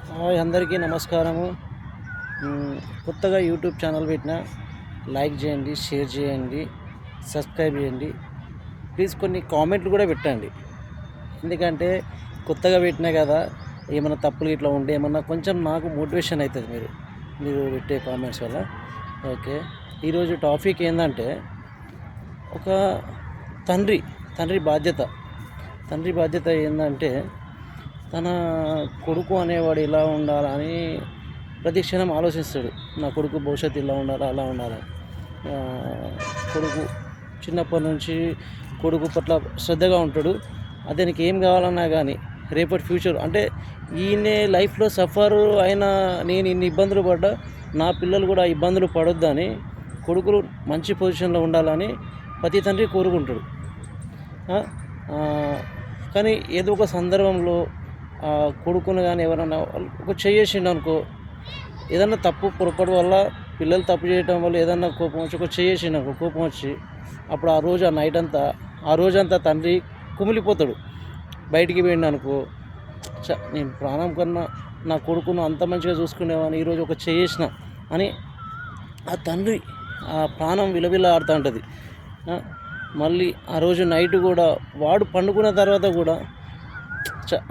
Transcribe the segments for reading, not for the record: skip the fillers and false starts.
Hi అందరికీ నమస్కారము. కొత్తగా యూట్యూబ్ ఛానల్ పెట్టిన లైక్ చేయండి, షేర్ చేయండి, సబ్స్క్రైబ్ చేయండి. ప్లీజ్ కొన్ని కామెంట్లు కూడా పెట్టండి. ఎందుకంటే కొత్తగా పెట్టినా కదా, ఏమైనా తప్పులు ఇట్లా ఉంటే ఏమన్నా కొంచెం నాకు మోటివేషన్ అవుతుంది మీరు పెట్టే కామెంట్స్ వల్ల. ఓకే, ఈరోజు టాపిక్ ఏంటంటే ఒక తండ్రి తండ్రి బాధ్యత తండ్రి బాధ్యత ఏంటంటే తన కొడుకు అనేవాడు ఇలా ఉండాలని ప్రతి క్షణం ఆలోచిస్తాడు. నా కొడుకు భవిష్యత్తు ఇలా ఉండాలి, అలా ఉండాలి. కొడుకు చిన్నప్పటి నుంచి కొడుకు పట్ల శ్రద్ధగా ఉంటాడు. అతనికి ఏం కావాలన్నా కానీ రేపటి ఫ్యూచర్ అంటే ఈయనే లైఫ్లో సఫర్ అయినా నేను ఇన్ని ఇబ్బందులు పడ్డా నా పిల్లలు కూడా ఇబ్బందులు పడొద్దని, కొడుకులు మంచి పొజిషన్లో ఉండాలని ప్రతి తండ్రి కోరుకుంటాడు. కానీ ఏదో ఒక సందర్భంలో కొడుకును కానీ ఎవరన్నా ఒక చేసిండు అనుకో, ఏదన్నా తప్పు పొరపాటు వల్ల పిల్లలు తప్పు చేయటం వల్ల ఏదన్నా కోపం వచ్చి ఒక చేసిండు అనుకో, కోపం వచ్చి అప్పుడు ఆ రోజంతా తండ్రి కుమిలిపోతాడు. బయటికి పోయిండు అనుకో, నేను ప్రాణం కన్నా నా కొడుకును అంత మంచిగా చూసుకునేవాని ఈరోజు ఒక చేసిన అని ఆ తండ్రి ఆ ప్రాణం విలవిల ఆడుతూ ఉంటుంది. మళ్ళీ ఆ రోజు నైట్ కూడా వాడు పండుకున్న తర్వాత కూడా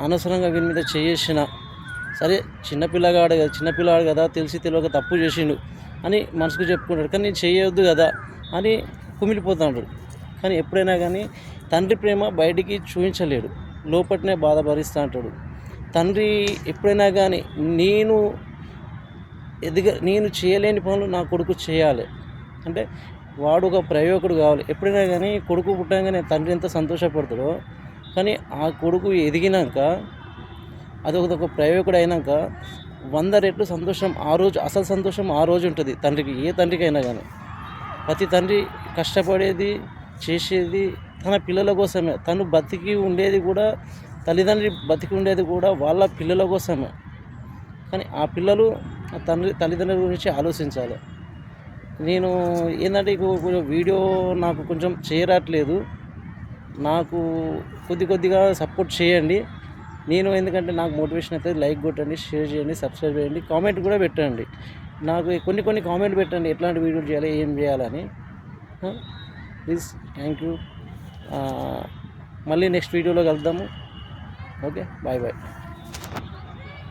అనవసరంగా వీని మీద చేసిన, సరే చిన్నపిల్లాడు కదా తెలిసి తెలియక తప్పు చేసిండు అని మనసుకు చెప్పుకుంటాడు. కానీ నేను చేయొద్దు కదా అని కుమిలిపోతాడు. కానీ ఎప్పుడైనా కానీ తండ్రి ప్రేమ బయటికి చూపించలేడు, లోపటినే బాధ భరిస్తూ ఉంటాడు. తండ్రి ఎప్పుడైనా కానీ నేను చేయలేని పనులు నా కొడుకు చేయాలి అంటే వాడు ఒక ప్రయోజకుడు కావాలి. ఎప్పుడైనా కానీ కొడుకు పుట్టగానే తండ్రి ఎంత సంతోషపడతాడో, కానీ ఆ కొడుకు ఎదిగినాక అదొక ప్రయోజకుడు అయినాక 100 రెట్లు సంతోషం అసలు సంతోషం ఆ రోజు ఉంటుంది తండ్రికి, ఏ తండ్రికైనా కానీ. ప్రతి తండ్రి కష్టపడేది చేసేది తన పిల్లల కోసమే. తను తల్లిదండ్రి బతికి ఉండేది కూడా వాళ్ళ పిల్లల కోసమే. కానీ ఆ పిల్లలు తల్లిదండ్రుల గురించి ఆలోచించాలి. నేను ఏంటంటే కొంచెం వీడియో నాకు కొంచెం చేయరాట్లేదు, నాకు కొద్దిగా సపోర్ట్ చేయండి. ఎందుకంటే నాకు మోటివేషన్ అవుతుంది. లైక్ కొట్టండి, షేర్ చేయండి, సబ్స్క్రైబ్ చేయండి, కామెంట్ కూడా పెట్టండి. నాకు కొన్ని కామెంట్ పెట్టండి ఎట్లాంటి వీడియోలు చేయాలి, ఏం చేయాలని. Please, thank you. మళ్ళీ నెక్స్ట్ వీడియోలో కలుద్దాము. Okay, bye.